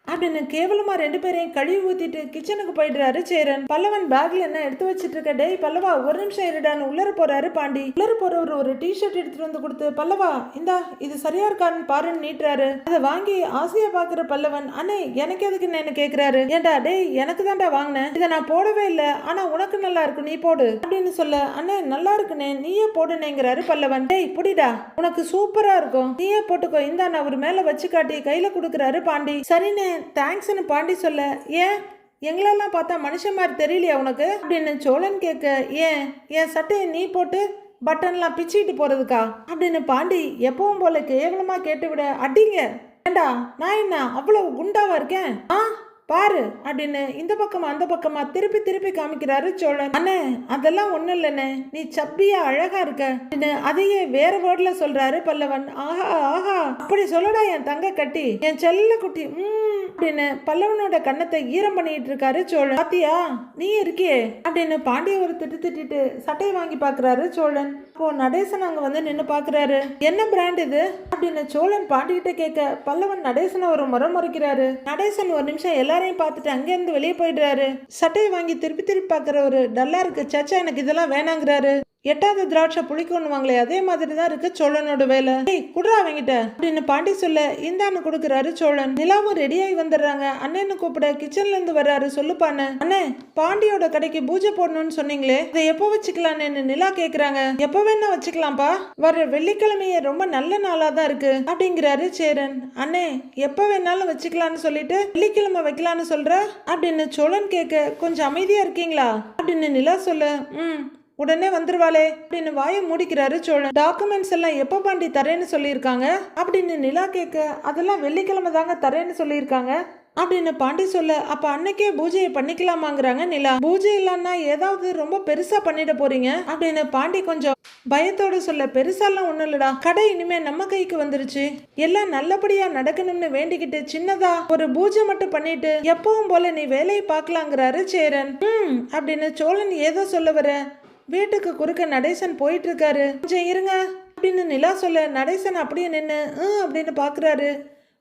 அப்படின்னு கேவலமா 2 பேரையும் கழுவி ஊத்திட்டு கிச்சனுக்கு போயிடுறாரு சேரன். பல்லவன் பேக்ல என்ன எடுத்து வச்சிட்டு இருக்க, டேய் பல்லவா ஒரு நிமிஷம் இருடான்னு உள்ளர போறாரு பாண்டி. உள்ளர போறவர் ஒரு டிஷர்ட் எடுத்துட்டு வந்து கொடுத்து, பல்லவா இந்தா இது சரியா இருக்கான்னு பாருன்னு நீட்டுறாரு. அதை வாங்கி ஆசையா பாக்குற பல்லவன், அண்ணே எனக்கு எதுக்குன்னு என்ன கேக்குறாரு. ஏண்டா டேய் எனக்கு தாண்டா வாங்கினேன், இதை நான் போடவே இல்லை, ஆனா உனக்கு நல்லா இருக்கு நீ போடு அப்படின்னு சொல்ல, அண்ணே நல்லா இருக்குனே நீயே போடுனேங்கிறாரு பல்லவன். டேய் புடிடா உனக்கு சூப்பரா இருக்கும் நீயே போட்டுக்கோ, இந்தா நான் ஒரு மேல வச்சு காட்டி கையில கொடுக்குறாரு பாண்டி. சரிண்ணே தேங்க்ஸ்னு பாண்டி சொல்ல, ஏன் எங்களெல்லாம் பார்த்தா மனுஷன் மாதிரி தெரியலையா உனக்கு அப்படின்னு சோழன் கேட்க, ஏன் என் சட்டையை நீ போட்டு பட்டன்லாம் பிச்சுக்கிட்டு போறதுக்கா அப்படின்னு பாண்டி எப்பவும் போல கேவலமா கேட்டு விட, அடிங்க ஏண்டா நான் என்ன அவ்வளவு குண்டாவா இருக்கேன் பாரு அப்படின்னு இந்த பக்கமா அந்த பக்கமா திருப்பி திருப்பி காமிக்கிறாரு சோழன். அண்ணே அதெல்லாம் ஒண்ணும் இல்லைண்ணே நீ சப்பியா அழகா இருக்க அதையே வேற வேர்ட்ல சொல்றாரு பல்லவன். ஆஹா ஆஹா அப்படி சொல்லடா என் தங்க கட்டி என் செல்ல குட்டி அப்படின்னு பல்லவனோட கண்ணத்தை ஈரம் பண்ணிட்டு இருக்காரு சோழன். பாத்தியா நீ இருக்கியே அப்படின்னு பாண்டிய ஒரு திட்டிட்டு சட்டையை வாங்கி பாக்குறாரு சோழன். அப்போ நடேசன் அங்க வந்து நின்னு பாக்குறாரு. என்ன பிராண்ட் இது அப்படின்னு சோழன் பாண்டிகிட்ட கேட்க, பல்லவன் நடேசனை ஒரு முறை முறைக்கிறாரு. நடேசன் ஒரு நிமிஷம் எல்லாரையும் பார்த்துட்டு அங்கிருந்து வெளியே போயிடுறாரு. சட்டையை வாங்கி திருப்பி திருப்பி பாக்குற ஒரு டல்லா இருக்கு, சச்சா எனக்கு இதெல்லாம் வேணாங்கிறாரு. எட்டாவது திராட்சை புளிக்கணுவாங்களே அதே மாதிரி தான் இருக்கு சோழனோட வேலை. ஏய் குடுறா அவங்கிட்ட அப்படின்னு பாண்டி சொல்ல இந்தான்னு கொடுக்குறாரு சோழன். நிலாவும் ரெடியாகி வந்துடுறாங்க. அண்ணன்னு கூப்பிட கிச்சன்ல இருந்து வர்றாரு. சொல்லுப்பான்னு. அண்ணே பாண்டியோட கடைக்கு பூஜை போடணும்னு சொன்னீங்களே இதை எப்போ வச்சுக்கலான்னு நிலா கேக்குறாங்க. எப்ப வேணா வச்சுக்கலாம்ப்பா, வர வெள்ளிக்கிழமையே ரொம்ப நல்ல நாளா தான் இருக்கு அப்படிங்கிறாரு சேரன். அண்ணே எப்ப வேணாலும் வச்சுக்கலாம்னு சொல்லிட்டு வெள்ளிக்கிழமை வைக்கலாம்னு சொல்ற அப்படின்னு சோழன் கேட்க கொஞ்சம் அமைதியா இருக்கீங்களா அப்படின்னு நிலா சொல்ல உடனே வந்துருவாளே அப்படின்னு வாயை மூடிக்கிறாரு சோழன். டாக்குமெண்ட்ஸ் எல்லாம் எப்ப பாண்டி தரேன்னு சொல்லியிருக்காங்க அப்படின்னு நிலா கேட்க அதெல்லாம் வெள்ளிக்கிழமை தாங்க தரேன்னு சொல்லியிருக்காங்க அப்படின்னு பாண்டி சொல்ல அப்ப அன்னைக்கே பூஜையை பண்ணிக்கலாமாங்கிறாங்க நிலா. பூஜை இல்லைன்னா ஏதாவது ரொம்ப பெருசா பண்ணிட போறீங்க அப்படின்னு பாண்டி கொஞ்சம் பயத்தோட சொல்ல பெருசாலாம் ஒண்ணும் இல்லடா, கடை இனிமே நம்ம கைக்கு வந்துருச்சு, எல்லாம் நல்லபடியா நடக்கணும்னு வேண்டிக்கிட்டு சின்னதா ஒரு பூஜை மட்டும் பண்ணிட்டு எப்பவும் போல நீ வேலையை பார்க்கலாங்கிறாரு சேரன். அப்படின்னு சோழன் ஏதோ சொல்ல வர வீட்டுக்கு குறுக்க நடேசன் போயிட்டு இருக்காரு. கொஞ்சம் இருங்க அப்படின்னு நிலா சொல்ல நடேசன் அப்படியே நின்று அப்படின்னு பாக்குறாரு.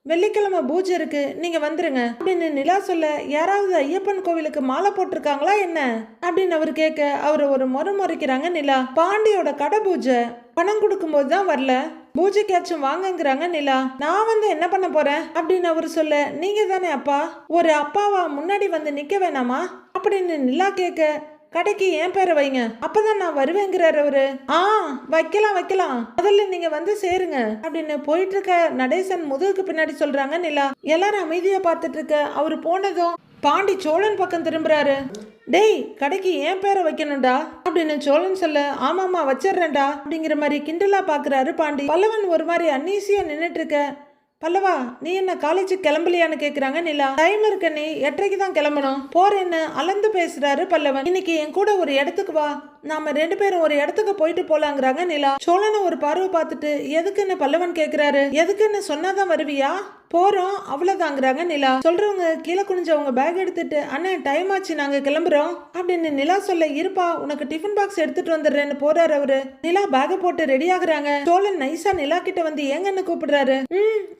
வெள்ளிக்கிழமை பூஜை இருக்கு, நீங்க வந்துருங்க அப்படின்னு நிலா சொல்ல யாராவது ஐயப்பன் கோவிலுக்கு மாலை போட்டிருக்காங்களா என்ன அப்படின்னு அவர் கேட்க அவரை ஒரு முறைக்கிறாங்க நிலா. பாண்டியோட கடை பூஜை பணம் கொடுக்கும் போது தான் வரல, பூஜைக்காச்சும் வாங்கங்கிறாங்க நிலா. நான் வந்து என்ன பண்ண போறேன் அப்படின்னு அவரு சொல்ல நீங்க தானே அப்பா, ஒரு அப்பாவா முன்னாடி வந்து நிக்க வேணாமா அப்படின்னு நிலா கேட்க கடைக்கு என் பேரை வைங்க அப்பதான் நான் வருவேங்கிறாரு அவரு. வைக்கலாம் முதல்ல நீங்க வந்து சேருங்க அப்படின்னு போயிட்டு இருக்க நடேசன் முதுகுக்கு பின்னாடி சொல்றாங்க நிலா. எல்லாரும் அமைதியா பார்த்துட்டு இருக்க அவரு போனதும் பாண்டி சோழன் பக்கம் திரும்புறாரு. டேய் கடைக்கு ஏன் பேரை வைக்கணும்டா அப்படின்னு சோழன் சொல்ல ஆமாமா வச்சிடுறேன்டா அப்படிங்கிற மாதிரி கிண்டலா பாக்குறாரு பாண்டி. பல்லவன் ஒரு மாதிரி அன்னீசியா நின்னுட்டு இருக்க பல்லவா நீ என்ன காலேஜுக்கு கிளம்பலையான்னு கேக்குறாங்க நிலா. டைம் இருக்க, நீ 8:30 தான் கிளம்பணும் போறேன்னு அளந்து பேசுறாரு பல்லவன். இன்னைக்கு என் கூட ஒரு இடத்துக்கு வா, நாம 2 பேரும் ஒரு இடத்துக்கு போயிட்டு போலாங்கிறாங்க நிலா. சோழனை ஒரு பார்வை பார்த்துட்டு எதுக்குன்னு பல்லவன் கேக்குறாரு. எதுக்குன்னு சொன்னாதான் வருவியா, போறோம் அவ்வளவுதாங்கிறாங்க நிலா. சொல்றவங்க கீழே குனிஞ்சவங்க பேக் எடுத்துட்டு அண்ணன் டைம் ஆச்சு நாங்க கிளம்புறோம் அப்படின்னு நிலா சொல்ல இருப்பா உனக்கு டிஃபன் பாக்ஸ் எடுத்துட்டு வந்துடுறேன்னு போறாரு அவரு. நிலா பேக போட்டு ரெடி ஆகுறாங்க. சோழன் நைஸா நிலா கிட்ட வந்து ஏங்கன்னு கூப்பிடுறாரு.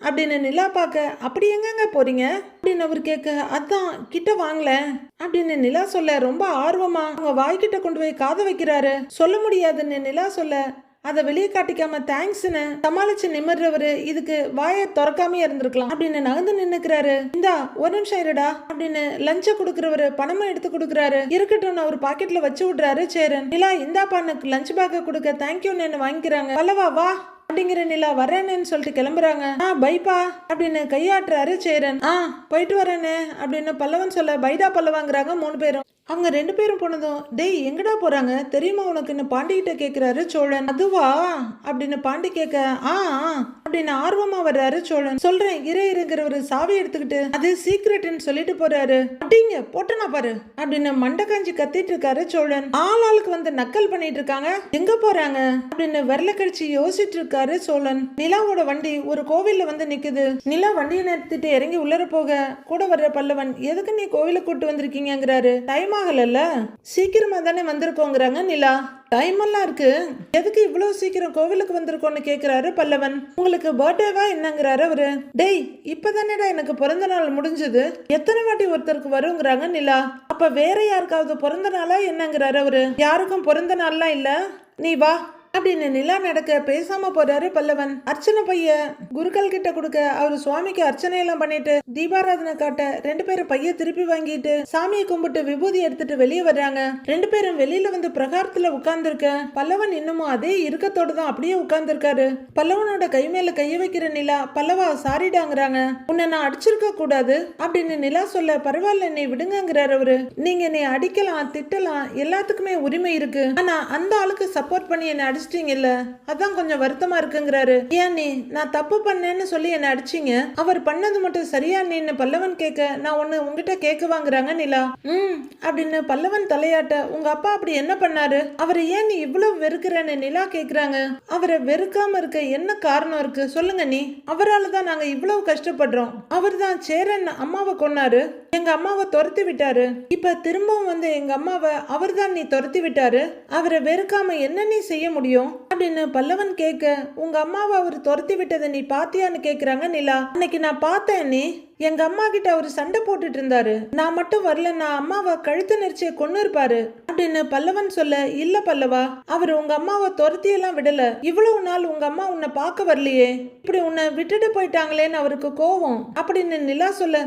அப்படின்னு நிலா பார்க்க அப்படி எங்கங்க போறீங்க அப்படின்னு அவர் கேட்க அதான் கிட்ட வாங்கல அப்படின்னு நிலா சொல்ல ரொம்ப ஆர்வமா அவங்க வாய்கிட்ட கொண்டு போய் காத வைக்கிறாரு. சொல்ல முடியாதுன்னு நிலா சொல்ல அதை வெளியே காட்டிக்காம தேங்க்ஸ்ன்னு சமாளிச்சு நிமிர்றவரு இதுக்கு வாயை திறக்காம இருந்திருக்கலாம் அப்படின்னு நகர்ந்து நின்னுக்கிறாரு. இந்தா ஒரு நிமிஷம் இருடா அப்படின்னு லஞ்ச கொடுக்கறவரு பணமா எடுத்து கொடுக்கறாரு. இருக்கட்டும் அவர் பாக்கெட்ல வச்சு விடுறாரு சேரன். நிலா இந்தா பானுக்கு லஞ்ச் பேக்க கொடுக்க தேங்க்யூன்னு வாங்கிக்கிறாங்க. பல்லவா வா அப்படிங்கிற நிலா வரேன்னு சொல்லிட்டு கிளம்புறாங்க. பைப்பா அப்படின்னு கையாட்டுறாரு சேரன். போயிட்டு வரேன்னு அப்படின்னு பல்லவன் சொல்ல பைடா பல்லவாங்கிறாங்க 3 பேரும். அவங்க 2 பேரும் போனதும் டேய் எங்கடா போறாங்க தெரியுமா உனக்குன்னு பாண்டிகிட்ட கேக்குறாரு சோழன். அதுவா அப்படின்னு பாண்டி கேட்க அப்படின்னு ஆர்வமா வர்றாரு சோழன். சொல்றேன் இருங்கிறவரு சாவி எடுத்துக்கிட்டு அது சீக்ரெட்னு சொல்லிட்டு போறாரு. அப்படிங்க போட்டனா பாரு அப்படின்னு மண்டை காஞ்சி கத்திட்டு இருக்காரு சோழன். ஆளுக்கு வந்து நக்கல் பண்ணிட்டு இருக்காங்க, எங்க போறாங்க அப்படின்னு விரல கழிச்சு யோசிச்சுட்டு இருக்காரு சோழன். நிலாவோட வண்டி ஒரு கோவில்ல வந்து நிக்குது. நிலா வண்டியை நிறுத்திட்டு இறங்கி உள்ளர போக கூட வர்ற பல்லவன் எதுக்கு நீ கோவிலுக்கு கூட்டு வந்திருக்கீங்கிறாரு. டைம் ஆகல சீக்கிரமா தானே வந்திருக்கோங்கிறாங்க நிலா. டைம் எல்லாம் இருக்கு, எதுக்கு இவ்வளவு சீக்கிரம் கோவிலுக்கு வந்திருக்கோன்னு கேக்குறாரு பல்லவன். உங்களுக்கு பர்த்டேவா என்னங்கிறாரு அவரு. டேய் இப்பதானேடா எனக்கு பிறந்த நாள் முடிஞ்சது, எத்தனை வாட்டி ஒருத்தருக்கு வருங்கிறாங்க நிலா. அப்ப வேற யாருக்காவது பிறந்த நாளா என்னங்கிறாரு அவரு. யாருக்கும் பிறந்த நாள்லாம் இல்ல, நீ வா அப்படின்னு நிலா நடக்க பேசாம போறாரு பல்லவன். அர்ச்சனை பைய குருக்கள் கிட்ட கொடுக்க அவரு சுவாமிக்கு அர்ச்சனை எல்லாம் பண்ணிட்டு தீபாராதனை காட்ட 2 பேரும் பைய திருப்பி வாங்கிட்டு சாமியை கும்பிட்டு விபூதி எடுத்துட்டு வெளியே வர்றாங்க. 2 பேரும் வெளியில வந்து பிரகாரத்துல உட்கார்ந்து இருக்க பல்லவன் இன்னமும் அதே இறுக்கத்தோட தான் அப்படியே உட்கார்ந்து இருக்காரு. பல்லவனோட கை மேல கைய வைக்கிற நிலா பல்லவா சாரிடாங்கிறாங்க. உன்னை நான் அடிச்சிருக்க கூடாது அப்படின்னு நிலா சொல்ல பரவாயில்ல நீ விடுங்கிறாரு அவரு. நீங்க என்னை அடிக்கலாம் திட்டலாம் எல்லாத்துக்குமே உரிமை இருக்கு, ஆனா அந்த ஆளுக்கு சப்போர்ட் பண்ணி என்ன அடிச்சிட்டீங்கல்ல அதான் கொஞ்சம் வருத்தமா இருக்குங்கிறாரு. ஏன் நீ நான் தப்பு பண்ணேன்னு சொல்லி என்ன அடிச்சீங்க, அவர் பண்ணது மட்டும் சரியா நீன்னு பல்லவன் கேட்க நான் ஒண்ணு உங்ககிட்ட கேட்குவாங்கிறாங்க நிலா. அப்படின்னு பல்லவன் தலையாட்ட உங்க அப்பா அப்படி என்ன பண்ணாரு, அவரை ஏன் நீ இவ்வளவு வெறுக்கிறன்னு நிலா கேக்குறாங்க. அவரை வெறுக்காம இருக்க என்ன காரணம் இருக்கு சொல்லுங்க நீ, அவரால் தான் நாங்க இவ்வளவு கஷ்டப்படுறோம். அவர் தான் சேரன் அம்மாவை கொன்னாரு, எங்க அம்மாவை துரத்தி விட்டாரு, இப்ப திரும்பவும் வந்து எங்க அம்மாவை அவர் தான் நீ துரத்தி விட்டாரு, அவரை வெறுக்காம என்ன நீ செய்ய முடியும் அப்படின்னு பல்லவன் கேட்க, உங்க அம்மாவை அவர் துரத்தி விட்டதை நீ பாத்தியான்னு கேக்குறாங்க நிலா. அன்னைக்கு நான் பார்த்தேன் நீ எங்க அம்மா கிட்ட அவரு சண்டை போட்டுட்டு இருந்தாரு. நான் மட்டும் வரலன்னா அம்மாவை கழுத்து நெரிச்சிய கொன்னு இருப்பாரு அப்படின்னு பல்லவன் சொல்ல, இல்ல பல்லவா, அவர் உங்க அம்மாவை துரத்தி எல்லாம் விடல. இவ்வளவு நாள் உங்க அம்மா உன்னை பார்க்க வரலையே, இப்படி உன்னை விட்டுட்டு போயிட்டாங்களேன்னு அவருக்கு கோவம் அப்படின்னு நிலா சொல்ல,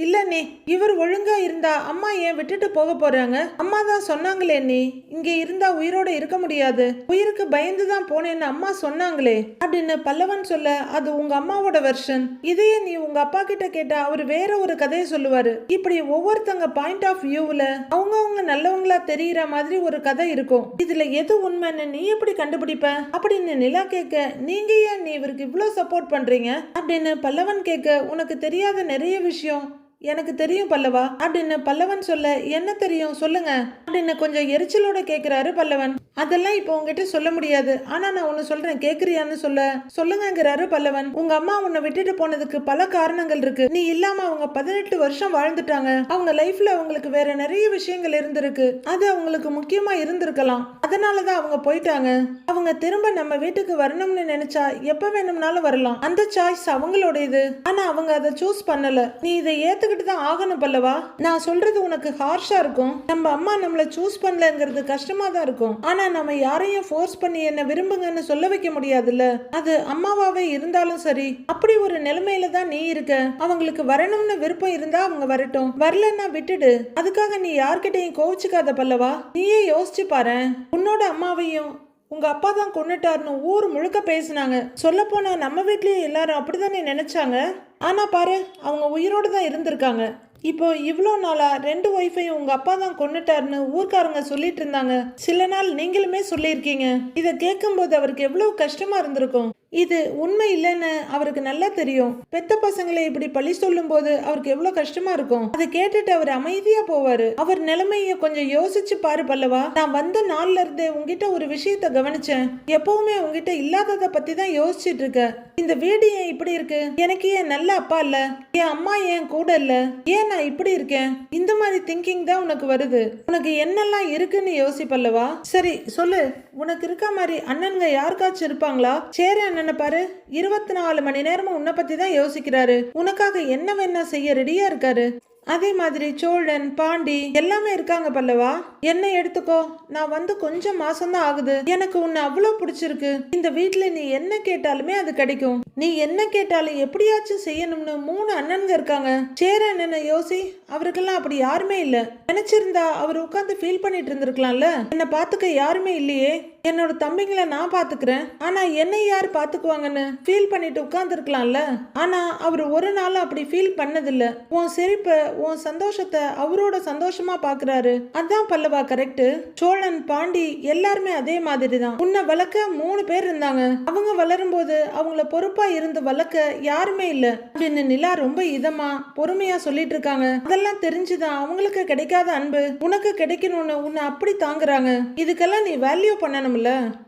இல்ல நீ இவர் ஒழுங்கா இருந்தா அம்மா ஏன் விட்டுட்டு போக போறாங்க? அம்மா தான் சொன்னாங்களே நீ இங்க இருந்தா உயிரோட இருக்க முடியாது, உயிருக்கு பயந்துதான் போனேன்னு அம்மா சொன்னாங்களே அப்படின்னு பல்லவன் சொல்ல, அது உங்க அம்மாவோட வெர்ஷன். இதையே நீ உங்க அப்பா கிட்ட கேட்டா அவரு வேற ஒரு கதையை சொல்லுவாரு. இப்படி ஒவ்வொருத்தங்க பாயிண்ட் ஆஃப் வியூல அவங்க நல்லவங்களா தெரியற மாதிரி ஒரு கதை இருக்கும். இதுல எது உண்மைன்னு நீ எப்படி கண்டுபிடிப்ப அப்படின்னு நிலா கேட்க, நீங்க ஏன் நீ இவருக்கு இவ்வளவு சப்போர்ட் பண்றீங்க அப்படின்னு பல்லவன் கேட்க, உனக்கு தெரியாத நிறைய விஷயம் எனக்கு தெரியும் பல்லவா அப்படின்னு பல்லவன் சொல்ல, என்ன தெரியும் சொல்லுங்க அப்படின்னு கொஞ்சம் எரிச்சலோட கேக்குறாரு பல்லவன். அதெல்லாம் இப்போ உங்ககிட்ட சொல்ல முடியாது, ஆனா நான் ஒன்னு சொல்றேன் கேக்குறியான்னு சொல்லுங்கிறாரு பல்லவன். உங்க அம்மா உன்னை விட்டுட்டு போனதுக்கு பல காரணங்கள் இருக்கு. நீ இல்லாம அவங்க 18 வருஷம் வாழ்ந்துட்டாங்க. அவங்க லைஃப்ல அவங்களுக்கு வேற நிறைய விஷயங்கள் இருந்திருக்கு, அது அவங்களுக்கு முக்கியமா இருந்திருக்கலாம். அதனாலதான் அவங்க போயிட்டாங்க. அவங்க திரும்ப நம்ம வீட்டுக்கு வரணும்னு நினைச்சா எப்ப வேணும்னாலும் வரலாம். அந்த சாய்ஸ் அவங்களோட இது. ஆனா அவங்க அதை சூஸ் பண்ணல. நீ இதை ஏத்துக்கிட்டு தான் ஆகணும் பல்லவா. நான் சொல்றது உனக்கு ஹார்ஷா இருக்கும். நம்ம அம்மா நம்மள சூஸ் பண்ணலங்கிறது கஷ்டமா தான் இருக்கும். ஆனா நம்ம யாரையும் ஃபோர்ஸ் பண்ணி என்ன விரும்புங்கன்னு சொல்ல வைக்க முடியாதுல்ல. அது அம்மாவாவே இருந்தாலும் சரி. அப்படி ஒரு நிலைமையில தான் நீ இருக்க. அவங்களுக்கு வரணும்னு விருப்பம் இருந்தா அவங்க வரட்டும், வரலன்னா விட்டுடு. அதுக்காக நீ யார்கிட்டையும் கோவிச்சுக்காத பல்லவா. நீயே யோசிச்சு பாரு. உன்னோட அம்மாவையும் உங்க அப்பா தான் கொன்னுட்டாருன்னு ஊர் முழுக்க பேசினாங்க. சொல்ல போனா நம்ம வீட்லயும் எல்லாரும் அப்படித்தானே நினைச்சாங்க. ஆனா பாரு, அவங்க உயிரோடு தான் இருந்திருக்காங்க. இப்போ இவ்வளோ நாளா 2 ஒய்ஃபையும் உங்க அப்பா தான் கொன்னுட்டாருன்னு ஊர்க்காரங்க சொல்லிட்டு இருந்தாங்க. சில நாள் நீங்களுமே சொல்லியிருக்கீங்க. இதை கேட்கும்போது அவருக்கு எவ்வளவு கஷ்டமா இருந்திருக்கும். இது உண்மை இல்லைன்னு அவருக்கு நல்லா தெரியும். பெத்த பசங்களை இப்படி பழி சொல்லும் போது அவருக்கு எவ்வளவு கஷ்டமா இருக்கும். அதை கேட்டுட்டு அவர் அமைதியா போவாரு. அவர் நிலைமைய கொஞ்சம் யோசிச்சு பாரு பல்லவா. நான் வந்த நாள்ல இருந்தே உங்ககிட்ட ஒரு விஷயத்த கவனிச்சேன். எப்பவுமே உங்ககிட்ட இல்லாததை பத்தி தான் யோசிச்சுட்டு இருக்க. இந்த வீடு ஏன் இப்படி இருக்கு? எனக்கு ஏன் நல்ல அப்பா இல்ல? என் அம்மா ஏன் கூட இல்ல? ஏன் நான் இப்படி இருக்கேன்? இந்த மாதிரி திங்கிங் தான் உனக்கு வருது. உனக்கு என்னெல்லாம் இருக்குன்னு யோசிப்பல்லவா. சரி சொல்லு, உனக்கு இருக்க மாதிரி அண்ணனுங்க யாருக்காச்சும் இருப்பாங்களா? சேர அண்ணனை பாரு, 24 மணி நேரமும் உன்னை பத்தி தான் யோசிக்கிறாரு. உனக்காக என்ன வேணா செய்ய ரெடியா இருக்காரு. அதே மாதிரி சோழன், பாண்டி எல்லாமே இருக்காங்க பல்லவா. என்ன எடுத்துக்கோ, நான் வந்து கொஞ்சம் மாசம்தான் ஆகுது. எனக்கு உன்னை அவ்வளவு பிடிச்சிருக்கு. இந்த வீட்டுல நீ என்ன கேட்டாலுமே அது கிடைக்கும். நீ என்ன கேட்டாலும் எப்படியாச்சும் செய்யணும்னு 3 அண்ணன்க இருக்காங்க. சேர அண்ணனை யோசி, அவருக்கெல்லாம் அப்படி யாருமே இல்ல. நினைச்சிருந்தா அவர் உட்காந்து ஃபீல் பண்ணிட்டு இருந்திருக்கலாம்ல. என்ன பாத்துக்க யாருமே இல்லையே, என்னோட தம்பிங்களை நான் பாத்துக்கிறேன், ஆனா என்னை யார் பாத்துக்குவாங்கன்னு ஃபீல் பண்ணிட்டு உட்கார்ந்து இருக்கலாம்ல. ஆனா அவர் ஒரு நாள் அப்படி ஃபீல் பண்ணதில்ல. உன் சிரிப்ப, உன் சந்தோஷத்தை அவரோட சந்தோஷமா பாக்குறாரு. அதான் பல்லவா கரெக்ட். சோழன், பாண்டி எல்லாருமே அதே மாதிரி தான். உன்னை வளர்க்க 3 பேர் இருந்தாங்க. அவங்க வளரும் போது அவங்கள பொறுப்பா இருந்து வளர்க்க யாருமே இல்ல அப்படின்னு நிலா ரொம்ப இதமா பொறுமையா சொல்லிட்டு இருக்காங்க. அதெல்லாம் தெரிஞ்சுதான் அவங்களுக்கு கிடைக்காத அன்பு உனக்கு கிடைக்கணும்னு உன்னை அப்படி தாங்குறாங்க. இதுக்கெல்லாம் நீ வேல்யூ பண்ணணும்.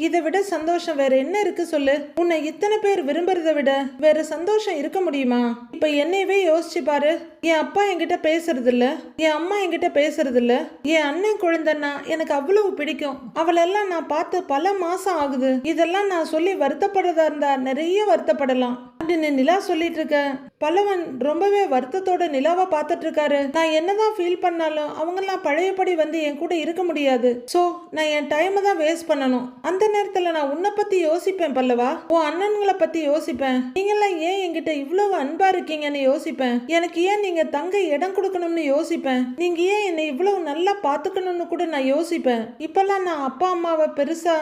இதை விட சந்தோஷம் வேற என்ன இருக்கு சொல்லு. உன்னை இத்தனை பேர் விரும்புறதை விட வேற சந்தோஷம் இருக்க முடியுமா? இப்ப என்னையவே யோசிச்சு பாரு. என் அப்பா என்கிட்ட பேசுறது இல்ல, என் அம்மா என்கிட்ட பேசுறது இல்ல. என் அண்ணன் குழந்தைன்னா எனக்கு அவ்வளவு பிடிக்கும். அவளெல்லாம் நான் பார்த்து பல மாசம் ஆகுது. இதெல்லாம் நான் சொல்லி வருத்தப்படுறதா இருந்தா நிறைய வருத்தப்படலாம் அப்படின்னு நிலா சொல்லிட்டு இருக்க. பல்லவன் ரொம்பவே வருத்தத்தோட நிலாவை பார்த்துட்டு இருக்காரு. நான் என்னதான் ஃபீல் பண்ணாலும் அவங்கெல்லாம் பழையபடி வந்து என் கூட இருக்க முடியாது. சோ நான் என் டைமை தான் வேஸ்ட் பண்ணணும். அந்த நேரத்துல நான் உன்னை பத்தி யோசிப்பேன் பல்லவா. உன் அண்ணன்களை பத்தி யோசிப்பேன். நீங்கெல்லாம் ஏன் என்கிட்ட இவ்வளவு அன்பா இருக்கீங்கன்னு யோசிப்பேன். எனக்கு ஏன் நீங்க தங்க இடம் கொடுக்கணும்னு யோசிப்பேன். நீங்க ஏன் என்னை இவ்வளவு நல்லா பாத்துக்கணும்னு கூட நான் யோசிப்பேன். இப்பெல்லாம் நான் அப்பா அம்மாவை பெருசா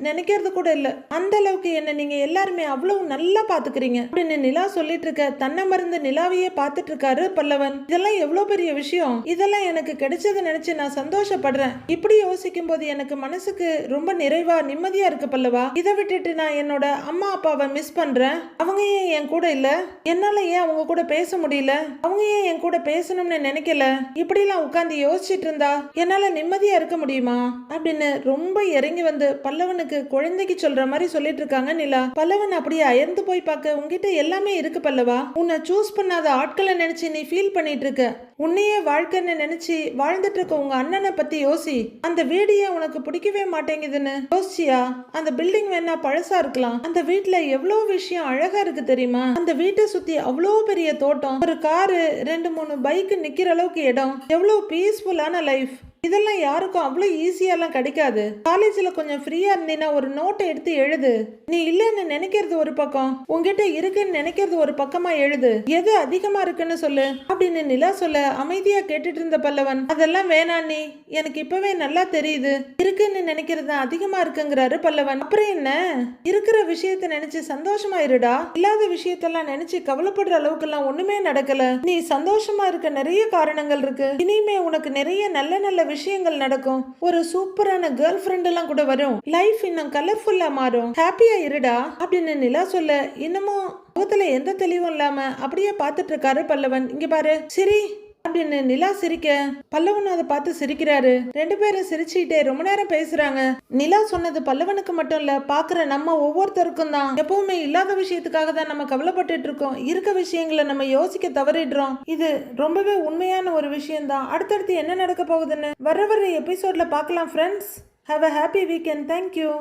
நினைக்கிறது கூட இல்ல. அந்த அளவுக்கு என்ன நீங்க எல்லாருமே அவ்வளவு நல்லா பாத்துக்கிறீங்க அப்படின்னு நிலா சொல்லிட்டு இருக்க. தன்னை மருந்து நிலாவையே பார்த்துட்டு இருக்காரு பல்லவன். இதெல்லாம் எவ்வளவு பெரிய விஷயம். இதெல்லாம் எனக்கு கிடைச்சதை நினைச்சு நான் சந்தோஷப்படுறேன். இப்படி யோசிக்கும் போது எனக்கு மனசுக்கு ரொம்ப நிறைவா நிம்மதியா இருக்கு பல்லவா. இதை விட்டுட்டு நான் என்னோட அம்மா அப்பாவை மிஸ் பண்றேன். அவங்க ஏன் என் கூட இல்ல? என்னால ஏன் அவங்க கூட பேச முடியல? அவங்க ஏன் என் கூட பேசணும்னு நினைக்கல? இப்படி எல்லாம் உட்கார்ந்து யோசிச்சுட்டு இருந்தா என்னால நிம்மதியா இருக்க முடியுமா அப்படின்னு ரொம்ப இறங்கி வந்து பல்லவனுக்கு குழந்தைக்கு சொல்ற மாதிரி சொல்லிட்டு இருக்காங்க நிலா. பல்லவன் அப்படியே அயர்ந்து போய் பார்க்க, உங்ககிட்ட எல்லாமே இருக்கு பல்லவா. நிலா. உன்னை சூஸ் பண்ணாத ஆட்களை நினைச்சு நீ ஃபீல் பண்ணிட்டு இருக்க. உன்னையே வாழ்க்கைன்னு நினைச்சு வாழ்ந்துட்டு இருக்க உங்க அண்ணனை பத்தி யோசி. அந்த வீடியோ உனக்கு பிடிக்கவே மாட்டேங்குதுன்னு யோசிச்சியா? அந்த பில்டிங் வேணா பழசா இருக்கலாம், அந்த வீட்டுல எவ்வளவு விஷயம் அழகா இருக்கு தெரியுமா? அந்த வீட்டை சுத்தி அவ்வளோ பெரிய தோட்டம், ஒரு காரு, 2-3 பைக் நிக்கிற அளவுக்கு இடம், எவ்வளவு பீஸ்ஃபுல்லான லைஃப். இதெல்லாம் யாருக்கும் அவ்வளோ ஈஸியாலாம் கிடைக்காது. காலேஜில் கொஞ்சம் ஃப்ரீயாக இருந்தீங்கன்னா ஒரு நோட்டை எடுத்து எழுது. நீ இல்லைன்னு நினைக்கிறது ஒரு பக்கம், உங்ககிட்ட இருக்குன்னு நினைக்கிறது ஒரு பக்கமா எழுது. எது அதிகமா இருக்குன்னு சொல்லு அப்படின்னு நிலா சொல்ல அமைதியா கேட்டுட்டு இருந்த பல்லவன், அதெல்லாம் வேணாம் நீ, எனக்கு இப்பவே நல்லா தெரியுது இருக்குன்னு நினைக்கிறது அதிகமா இருக்குங்கிறாரு பல்லவன். அப்புறம் என்ன, இருக்கிற விஷயத்த நினைச்சு சந்தோஷமா இருடா. இல்லாத விஷயத்தெல்லாம் நினைச்சு கவலைப்படுற அளவுக்கு எல்லாம் ஒண்ணுமே நடக்கல. நீ சந்தோஷமா இருக்க நிறைய காரணங்கள் இருக்கு. இனிமே உனக்கு நிறைய நல்ல நல்ல விஷயங்கள் நடக்கும். ஒரு சூப்பரான கேர்ள் ஃப்ரெண்ட் எல்லாம் கூட வரும். லைஃப் இன்னும் கலர்ஃபுல்லா மாறும். ஹாப்பியா இருடா அப்படின்னு நிலா சொல்ல இன்னமும் முகத்துல எந்த தெளிவும் இல்லாம அப்படியே பார்த்துட்டு இருக்காரு பல்லவன். இங்க பாரு சிரி அப்படின்னு நிலா சிரிக்க பல்லவன் அதை பார்த்து சிரிக்கிறாரு. 2 பேரும் சிரிச்சுக்கிட்டே ரொம்ப நேரம் பேசுறாங்க. நிலா சொன்னது பல்லவனுக்கு மட்டும் இல்ல, பாக்குற நம்ம ஒவ்வொருத்தருக்கும் தான். எப்பவுமே இல்லாத விஷயத்துக்காக தான் நம்ம கவலைப்பட்டுட்டு இருக்கோம். இருக்க விஷயங்களை நம்ம யோசிக்க தவறிடுறோம். இது ரொம்பவே உண்மையான ஒரு விஷயம் தான். அடுத்தடுத்து என்ன நடக்க போகுதுன்னு வர எபிசோட்ல பார்க்கலாம் friends. Have a happy weekend. Thank you.